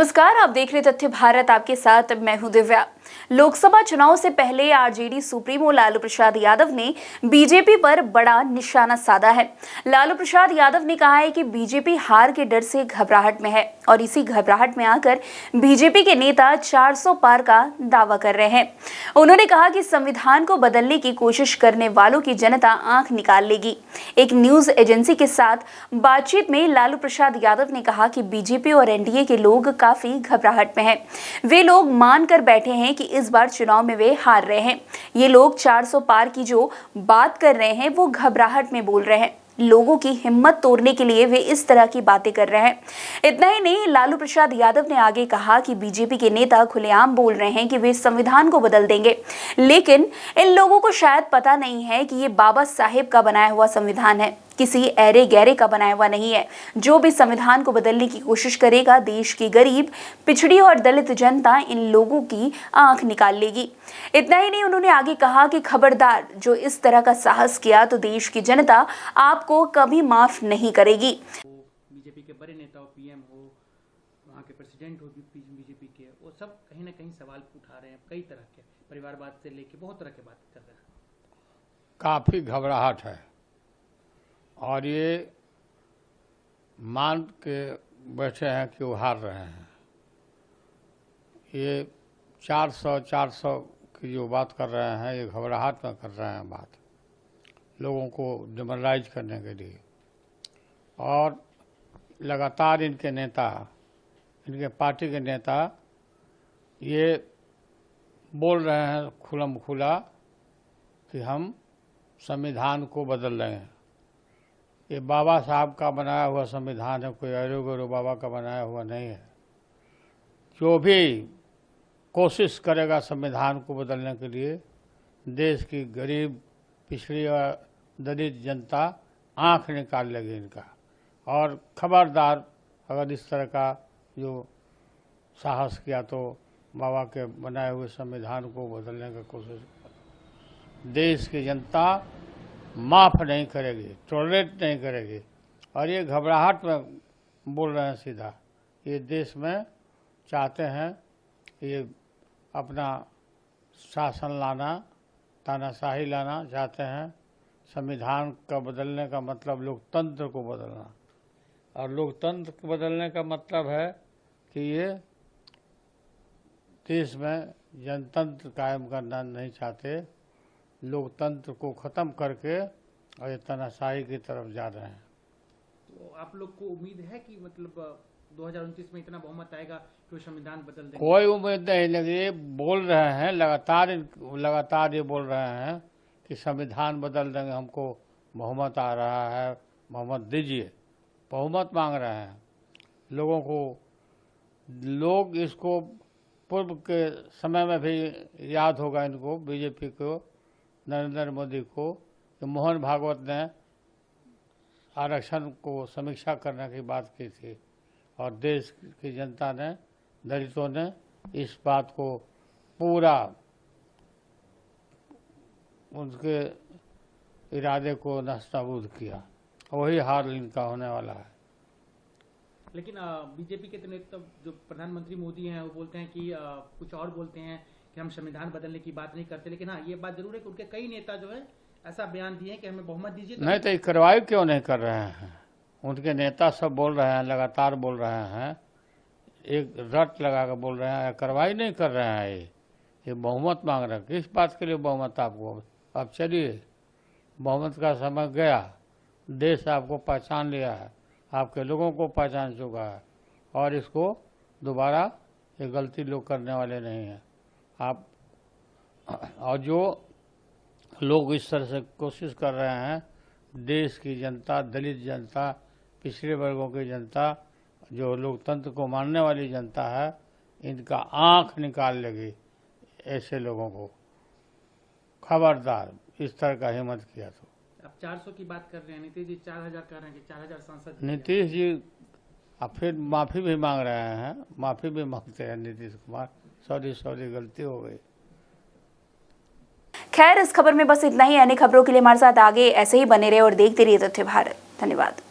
नमस्कार, आप देख रहे तथ्य भारत। आपके साथ मैं हूं दिव्या। लोकसभा चुनाव से पहले आरजेडी सुप्रीमो लालू प्रसाद यादव ने बीजेपी पर बड़ा निशाना साधा है। लालू प्रसाद यादव ने कहा है कि बीजेपी हार के डर से घबराहट में है और इसी घबराहट में आकर बीजेपी के नेता 400 पार का दावा कर रहे हैं। उन्होंने कहा कि संविधान को बदलने की कोशिश करने वालों की जनता आंख निकाल लेगी। एक न्यूज एजेंसी के साथ बातचीत में लालू प्रसाद यादव ने कहा कि बीजेपी और एनडीए के लोग काफी घबराहट में हैं। वे लोग मान कर बैठे हैं कि इस बार चुनाव में वे हार रहे हैं। ये लोग 400 पार की जो बात कर रहे हैं वो घबराहट में बोल रहे हैं। लोगों की हिम्मत तोड़ने के लिए वे इस तरह की बातें कर रहे हैं। इतना ही नहीं, लालू प्रसाद यादव ने आगे कहा कि बीजेपी के नेता खुलेआम बोल रहे हैं कि वे संविधान को बदल देंगे, लेकिन इन लोगों को शायद पता नहीं है कि ये बाबा साहेब का बनाया हुआ संविधान है, किसी ऐरे गहरे का बनाया हुआ नहीं है। जो भी संविधान को बदलने की कोशिश करेगा, देश की गरीब, पिछड़ी और दलित जनता इन लोगों की आंख निकाल लेगी। इतना ही नहीं, उन्होंने आगे कहा कि खबरदार, जो इस तरह का साहस किया तो देश की जनता आपको कभी माफ नहीं करेगी। बीजेपी के बड़े नेता हो, पीएम हो, वहाँ के प्रेसिडेंट हो बीजेपी के, वो सब कहीं ना कहीं सवाल उठा रहे हैं। कई तरह के परिवारवाद से लेके बहुत तरह की बात कर रहे हैं। काफ़ी घबराहट है और ये मान के बैठे हैं कि वो हार रहे हैं। ये 400 की जो बात कर रहे हैं, ये घबराहट में कर रहे हैं बात, लोगों को डिमोरलाइज करने के लिए। और लगातार इनके नेता, इनके पार्टी के नेता ये बोल रहे हैं खुलम खुला कि हम संविधान को बदल रहे हैं। ये बाबा साहब का बनाया हुआ संविधान है, कोई अरो गरो बाबा का बनाया हुआ नहीं है। जो भी कोशिश करेगा संविधान को बदलने के लिए, देश की गरीब, पिछड़ी और दलित जनता आंख निकाल लेगी इनका। और खबरदार, अगर इस तरह का जो साहस किया तो बाबा के बनाए हुए संविधान को बदलने की कोशिश, देश की जनता माफ़ नहीं करेगी, टॉलरेट नहीं करेगी। और ये घबराहट में बोल रहे हैं सीधा। ये देश में चाहते हैं ये अपना शासन लाना, तानाशाही लाना चाहते हैं। संविधान का बदलने का मतलब लोकतंत्र को बदलना, और लोकतंत्र को बदलने का मतलब है कि ये देश में जनतंत्र कायम करना नहीं चाहते। लोकतंत्र को ख़त्म करके और ये तानाशाही की तरफ जा रहे हैं। तो आप लोग को उम्मीद है कि मतलब 2029 में इतना बहुमत आएगा कि संविधान बदल देंगे? कोई उम्मीद नहीं लगी। बोल रहे हैं लगातार ये बोल रहे हैं कि संविधान बदल देंगे, हमको बहुमत आ रहा है, बहुमत दीजिए। बहुमत मांग रहे हैं लोगों को। लोग इसको पूर्व के समय में भी याद होगा इनको, बीजेपी को, नरेंद्र मोदी को, कि मोहन भागवत ने आरक्षण को समीक्षा करने की बात की थी और देश की जनता ने, दलितों ने इस बात को पूरा, उनके इरादे को नस्ताबूद किया। वही हार इनका होने वाला है। लेकिन बीजेपी के नेता जो प्रधानमंत्री मोदी हैं वो बोलते हैं कि कुछ और बोलते हैं कि हम संविधान बदलने की बात नहीं करते। लेकिन हाँ, ये बात जरूर है कि उनके कई नेता जो है ऐसा बयान दिए कि हमें बहुमत दीजिए। नहीं तो कार्रवाई क्यों नहीं कर रहे हैं? उनके नेता सब बोल रहे हैं, लगातार बोल रहे हैं, एक रट लगा कर बोल रहे हैं, कार्रवाई नहीं कर रहे हैं। ये बहुमत मांग रहे हैं। किस बात के लिए बहुमत आपको? अब चलिए, बहुमत का समय गया। देश आपको पहचान लिया है, आपके लोगों को पहचान चुका है, और इसको दोबारा ये गलती लोग करने वाले नहीं हैं। आप और जो लोग इस तरह से कोशिश कर रहे हैं, देश की जनता, दलित जनता, पिछड़े वर्गों की जनता, जो लोकतंत्र को मानने वाली जनता है, इनका आंख निकाल लेगी ऐसे लोगों को। खबरदार, इस तरह का हिम्मत किया तो। अब 400 की बात कर रहे हैं, नीतीश जी 4000 कह रहे हैं कि 4000 सांसद। नीतीश जी अब फिर माफ़ी भी मांग रहे हैं, माफ़ी भी मांगते हैं नीतीश कुमार। सॉरी गलती हो गई। खैर, इस खबर में बस इतना ही। अन्य खबरों के लिए हमारे साथ आगे ऐसे ही बने रहे और देखते रहिए तथ्य भारत। धन्यवाद।